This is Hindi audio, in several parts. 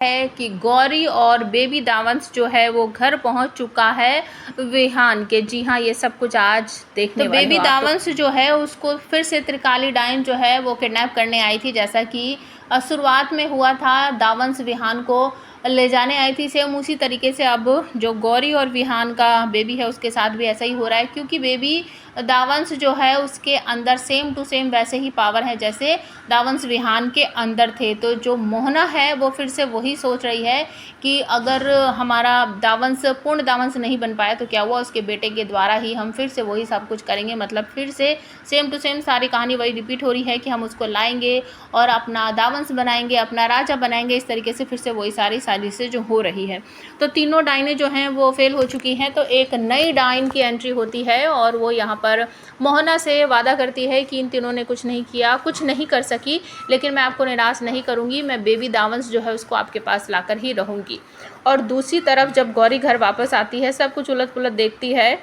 है कि गौरी और बेबी दावंश जो है वो घर पहुंच चुका है विहान के। जी हाँ, ये सब कुछ आज देखने वाले हो। बेबी दावंश जो है उसको फिर से त्रिकाली डायन जो है वो किडनैप करने आई थी, जैसा कि शुरुआत में हुआ था। दावंश विहान को ले जाने आई थी, सेम उसी तरीके से अब जो गौरी और विहान का बेबी है उसके साथ भी ऐसा ही हो रहा है, क्योंकि बेबी दावंश जो है उसके अंदर सेम टू सेम वैसे ही पावर है जैसे दावंश विहान के अंदर थे। तो जो मोहना है वो फिर से वही सोच रही है कि अगर हमारा दावंश पूर्ण दावंश नहीं बन पाया तो क्या हुआ, उसके बेटे के द्वारा ही हम फिर से वही सब कुछ करेंगे। मतलब फिर से सेम टू सेम सारी कहानी वही रिपीट हो रही है कि हम उसको लाएंगे और अपना दावंश बनाएंगे, अपना राजा बनाएंगे। इस तरीके से फिर से वही सारी साजिशें जो हो रही है। तो तीनों डाइनें जो हैं वो फेल हो चुकी हैं। तो एक नई डाइन की एंट्री होती है और वो यहाँ पर मोहना से वादा करती है कि इन तीनों ने कुछ नहीं किया, कुछ नहीं कर सकी, लेकिन मैं आपको निराश नहीं करूँगी, मैं बेबी दावंश जो है उसको आपके पास लाकर ही रहूँगी। और दूसरी तरफ जब गौरी घर वापस आती है, सब कुछ उलट पुलट देखती है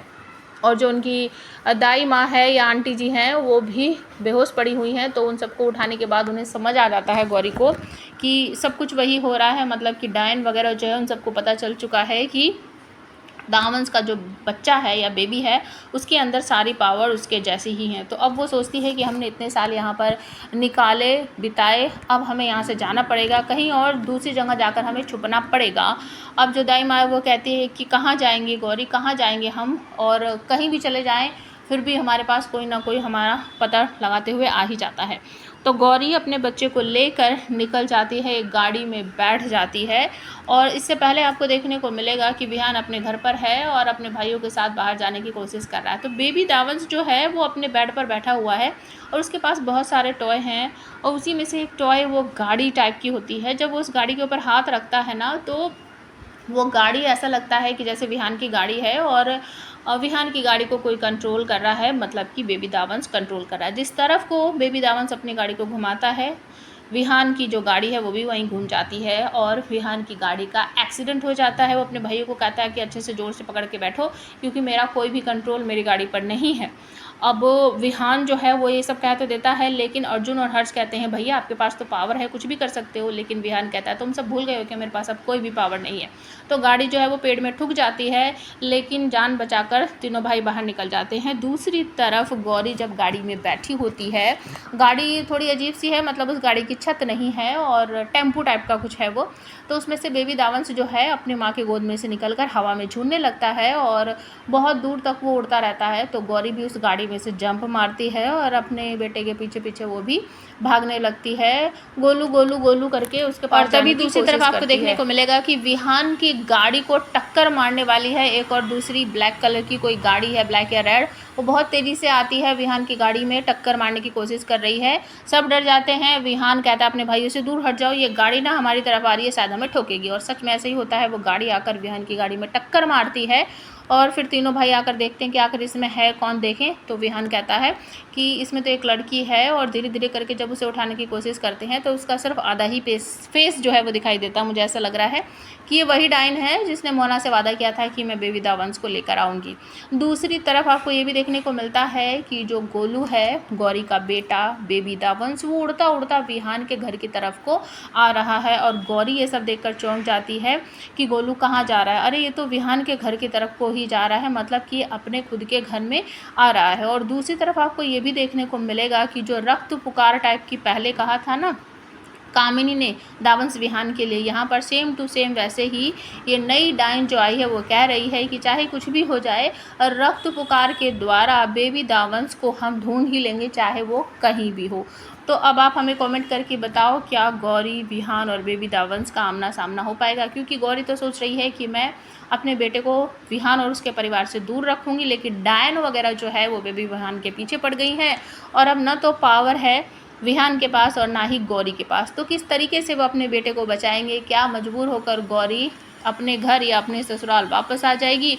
और जो उनकी दाई माँ है या आंटी जी हैं वो भी बेहोश पड़ी हुई हैं। तो उन सबको उठाने के बाद उन्हें समझ आ जाता है गौरी को कि सब कुछ वही हो रहा है, मतलब कि डायन वगैरह जो है उन सबको पता चल चुका है कि दावंश का जो बच्चा है या बेबी है उसके अंदर सारी पावर उसके जैसी ही हैं। तो अब वो सोचती है कि हमने इतने साल यहाँ पर निकाले बिताए, अब हमें यहाँ से जाना पड़ेगा, कहीं और दूसरी जगह जाकर हमें छुपना पड़ेगा। अब जो दाई माँ वो कहती है कि कहाँ जाएंगे गौरी, कहाँ जाएंगे हम, और कहीं भी चले जाएं फिर भी हमारे पास कोई ना कोई हमारा पता लगाते हुए आ ही जाता है। तो गौरी अपने बच्चे को लेकर निकल जाती है, एक गाड़ी में बैठ जाती है। और इससे पहले आपको देखने को मिलेगा कि विहान अपने घर पर है और अपने भाइयों के साथ बाहर जाने की कोशिश कर रहा है। तो बेबी दावंश जो है वो अपने बेड पर बैठा हुआ है और उसके पास बहुत सारे टॉय हैं और उसी में से एक टॉय वो गाड़ी टाइप की होती है। जब वो उस गाड़ी के ऊपर हाथ रखता है ना तो वो गाड़ी ऐसा लगता है कि जैसे विहान की गाड़ी है और विहान की गाड़ी को कोई कंट्रोल कर रहा है, मतलब कि बेबी दावंश कंट्रोल कर रहा है। जिस तरफ को बेबी दावंश अपनी गाड़ी को घुमाता है, विहान की जो गाड़ी है वो भी वहीं घूम जाती है और विहान की गाड़ी का एक्सीडेंट हो जाता है। वो अपने भाइयों को कहता है कि अच्छे से ज़ोर से पकड़ के बैठो क्योंकि मेरा कोई भी कंट्रोल मेरी गाड़ी पर नहीं है। अब विहान जो है वो ये सब कह तो देता है, लेकिन अर्जुन और हर्ष कहते हैं भैया आपके पास तो पावर है, कुछ भी कर सकते हो। लेकिन विहान कहता है तुम सब भूल गए हो कि मेरे पास अब कोई भी पावर नहीं है। तो गाड़ी जो है वो पेड़ में ठुक जाती है, लेकिन जान बचाकर तीनों भाई बाहर निकल जाते हैं। दूसरी तरफ गौरी जब गाड़ी में बैठी होती है, गाड़ी थोड़ी अजीब सी है, मतलब उस गाड़ी की छत नहीं है और टेम्पू टाइप का कुछ है वो। तो उसमें से बेबी दावंश जो है अपनी माँ की गोद में से निकलकर हवा में झूलने लगता है और बहुत दूर तक वो उड़ता रहता है। तो गौरी भी उस गाड़ी में से जंप मारती है और अपने बेटे के पीछे पीछे वो भी भागने लगती है, गोलू गोलू गोलू करके उसके पास। और तभी दूसरी तरफ आपको देखने को मिलेगा कि विहान की गाड़ी को टक्कर मारने वाली है एक और दूसरी ब्लैक कलर की कोई गाड़ी है, ब्लैक या रेड, वो बहुत तेज़ी से आती है विहान की गाड़ी में टक्कर मारने की कोशिश कर रही है। सब डर जाते हैं। विहान कहता है अपने भाइयों से दूर हट जाओ, ये गाड़ी ना हमारी तरफ आ रही है, शायद हमें ठोकेगी। और सच में ऐसे ही होता है, वो गाड़ी आकर विहान की गाड़ी में टक्कर मारती है और फिर तीनों भाई आकर देखते हैं कि आखिर इसमें है कौन। देखें तो विहान कहता है कि इसमें तो एक लड़की है और धीरे धीरे करके जब उसे उठाने की कोशिश करते हैं तो उसका सिर्फ आधा ही फेस जो है वो दिखाई देता है। मुझे ऐसा लग रहा है कि ये वही डाइन है जिसने मोना से वादा किया था कि मैं बेबी दावंश को लेकर आऊँगी। दूसरी तरफ आपको ये भी देखने को मिलता है कि जो गोलू है गौरी का बेटा बेबी दावंश, वो उड़ता उड़ता विहान के घर की तरफ को आ रहा है और गौरी ये सब देखकर चौंक जाती है कि गोलू कहाँ जा रहा है। अरे ये तो विहान के घर की तरफ को ही जा रहा है, मतलब कि अपने खुद के घर में आ रहा है। और दूसरी तरफ आपको ये भी देखने को मिलेगा कि जो रक्त पुकार टाइप की पहले कहा था ना कामिनी ने दावंश विहान के लिए, यहाँ पर सेम टू सेम वैसे ही ये नई डाइन जो आई है वो कह रही है कि चाहे कुछ भी हो जाए रक्त पुकार के द्वारा बेबी दावंश को हम ढूंढ ही लेंगे, चाहे वो कहीं भी हो। तो अब आप हमें कमेंट करके बताओ क्या गौरी विहान और बेबी दावंश का आमना सामना हो पाएगा, क्योंकि गौरी तो सोच रही है कि मैं अपने बेटे को विहान और उसके परिवार से दूर रखूँगी, लेकिन डायन वगैरह जो है वो बेबी विहान के पीछे पड़ गई हैं और अब न तो पावर है विहान के पास और ना ही गौरी के पास। तो किस तरीके से वो अपने बेटे को बचाएंगे, क्या मजबूर होकर गौरी अपने घर या अपने ससुराल वापस आ जाएगी?